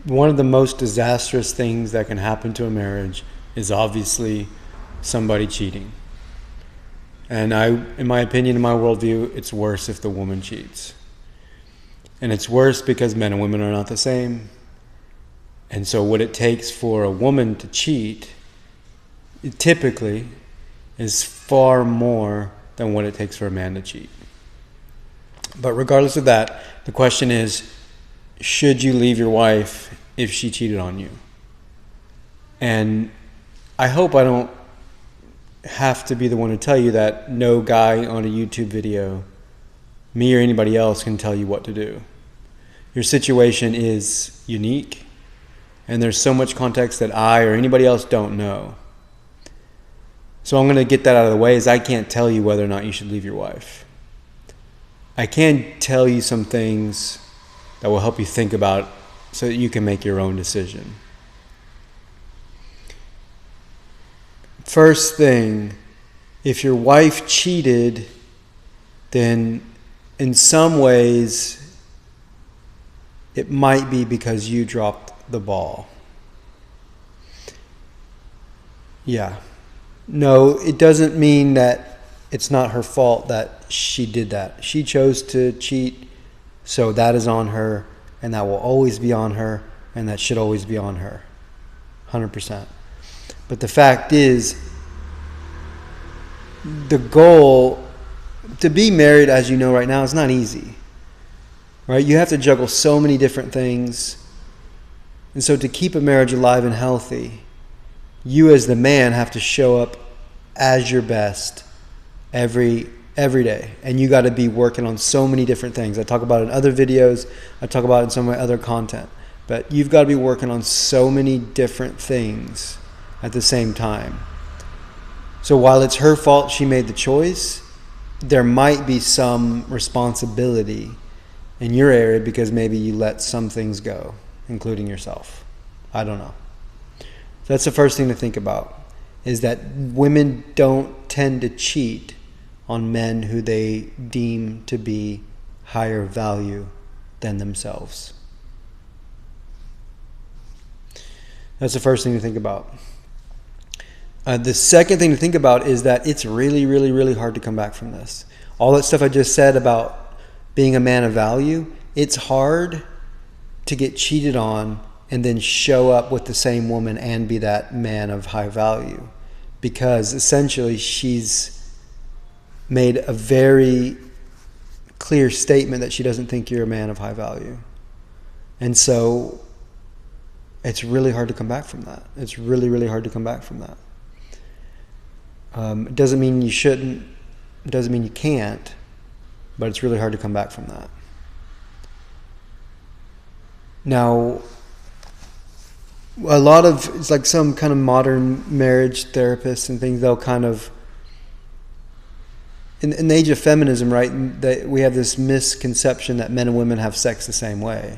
One of the most disastrous things that can happen to a marriage is obviously somebody cheating. And in my opinion, in my worldview, it's worse if the woman cheats. And it's worse because men and women are not the same. And so what it takes for a woman to cheat, it typically, is far more than what it takes for a man to cheat. But regardless of that, the question is, should you leave your wife if she cheated on you? And I hope I don't have to be the one to tell you that no guy on a YouTube video, me or anybody else, can tell you what to do. Your situation is unique, and there's so much context that I or anybody else don't know. So I'm going to get that out of the way, is I can't tell you whether or not you should leave your wife. I can tell you some things that will help you think about so that you can make your own decision. First thing, if your wife cheated, then in some ways it might be because you dropped the ball. Yeah. No, it doesn't mean that it's not her fault that she did that. She chose to cheat, so that is on her, and that will always be on her, and that should always be on her. 100%. But the fact is, the goal to be married, as you know right now, is not easy. Right? You have to juggle so many different things. And so to keep a marriage alive and healthy, you as the man have to show up as your best every day. And you got to be working on so many different things. I talk about it in other videos. I talk about it in some of my other content. But you've got to be working on so many different things at the same time. So while it's her fault she made the choice, there might be some responsibility in your area because maybe you let some things go, including yourself. I don't know. So that's the first thing to think about, is that women don't tend to cheat on men who they deem to be higher value than themselves. That's the first thing to think about. The second thing to think about is that it's really, really, really hard to come back from this. All that stuff I just said about being a man of value, it's hard to get cheated on and then show up with the same woman and be that man of high value. Because essentially she's made a very clear statement that she doesn't think you're a man of high value. And so it's really hard to come back from that. It's really, really hard to come back from that. It doesn't mean you shouldn't. It doesn't mean you can't. But it's really hard to come back from that. Now, it's like some kind of modern marriage therapists and things, they'll kind of, in the age of feminism, right, we have this misconception that men and women have sex the same way.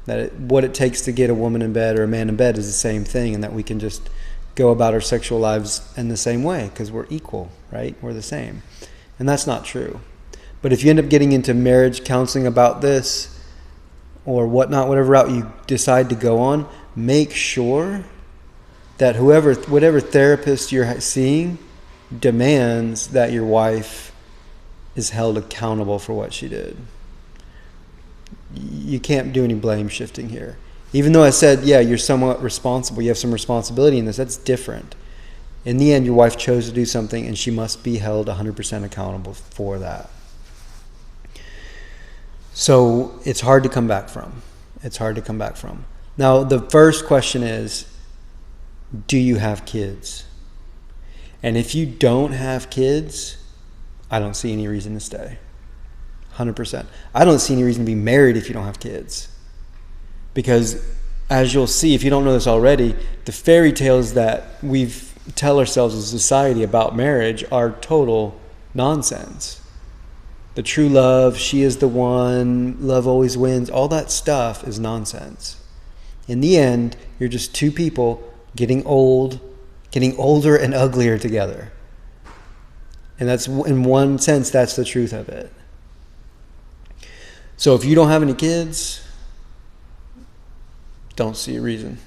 That what it takes to get a woman in bed or a man in bed is the same thing, and that we can just go about our sexual lives in the same way because we're equal, right? We're the same. And that's not true. But if you end up getting into marriage counseling about this or whatnot, whatever route you decide to go on, make sure that whatever therapist you're seeing demands that your wife is held accountable for what she did. You can't do any blame shifting here. Even though I said, yeah, you're somewhat responsible, you have some responsibility in this, that's different. In the end, your wife chose to do something and she must be held 100% accountable for that. So it's hard to come back from. It's hard to come back from. Now, the first question is, do you have kids? And if you don't have kids, I don't see any reason to stay. 100%. I don't see any reason to be married if you don't have kids. Because as you'll see, if you don't know this already, the fairy tales that we tell ourselves as a society about marriage are total nonsense. The true love, she is the one, love always wins, all that stuff is nonsense. In the end, you're just two people getting older and uglier together. And that's, in one sense, that's the truth of it. So if you don't have any kids, don't see a reason.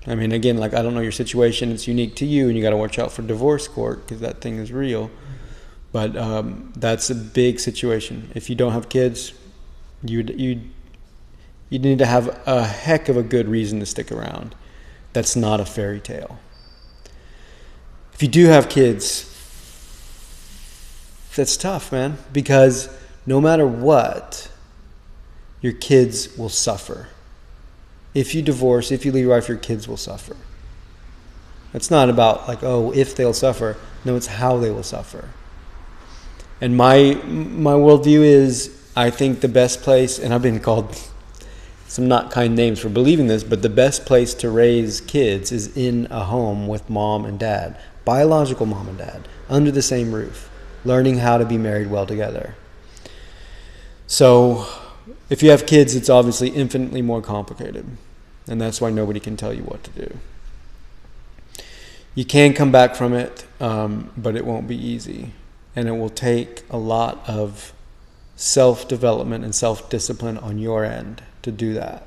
I mean, again, like, I don't know your situation. It's unique to you, and you got to watch out for divorce court because that thing is real. But that's a big situation. If you don't have kids, you need to have a heck of a good reason to stick around. That's not a fairy tale. If you do have kids, that's tough, man, because no matter what, your kids will suffer. If you divorce, if you leave your wife, your kids will suffer. It's not about like, oh, if they'll suffer. No, it's how they will suffer. And my worldview is, I think the best place, and I've been called some not kind names for believing this, but the best place to raise kids is in a home with mom and dad, biological mom and dad, under the same roof, learning how to be married well together. So if you have kids, it's obviously infinitely more complicated, and that's why nobody can tell you what to do. You can come back from it, but it won't be easy, and it will take a lot of self-development and self-discipline on your end to do that.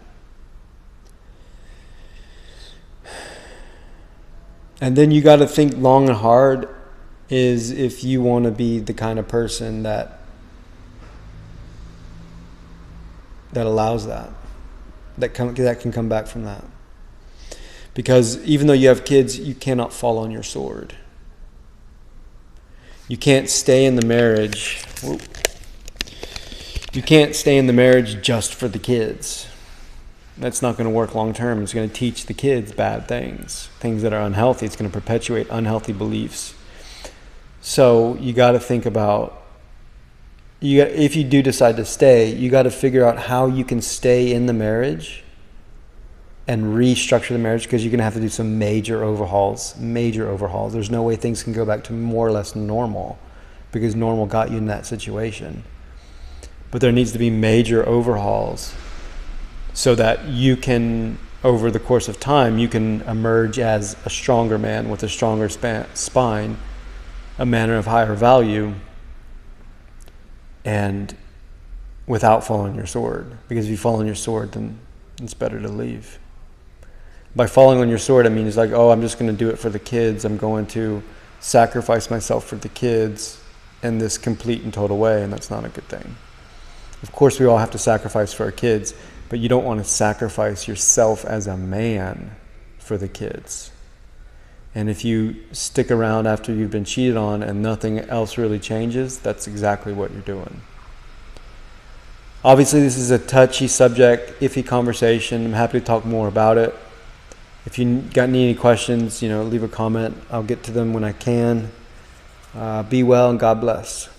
And then you got to think long and hard is if you want to be the kind of person that allows that can come back from that. Because even though you have kids, you cannot fall on your sword. You can't stay in the marriage. You can't stay in the marriage just for the kids. That's not going to work long term. It's going to teach the kids bad things that are unhealthy. It's going to perpetuate unhealthy beliefs. So you got to think about, if you do decide to stay, you got to figure out how you can stay in the marriage and restructure the marriage, because you're going to have to do some major overhauls. There's no way things can go back to more or less normal, because normal got you in that situation. But there needs to be major overhauls so that you can, over the course of time, you can emerge as a stronger man with a stronger spine, a man of higher value, and without falling on your sword. Because if you fall on your sword, then it's better to leave. By falling on your sword, I mean, it's like, oh, I'm just going to do it for the kids. I'm going to sacrifice myself for the kids in this complete and total way, and that's not a good thing. Of course, we all have to sacrifice for our kids, but you don't want to sacrifice yourself as a man for the kids. And if you stick around after you've been cheated on and nothing else really changes, that's exactly what you're doing. Obviously, this is a touchy subject, iffy conversation. I'm happy to talk more about it. If you got any questions, leave a comment. I'll get to them when I can. Be well and God bless.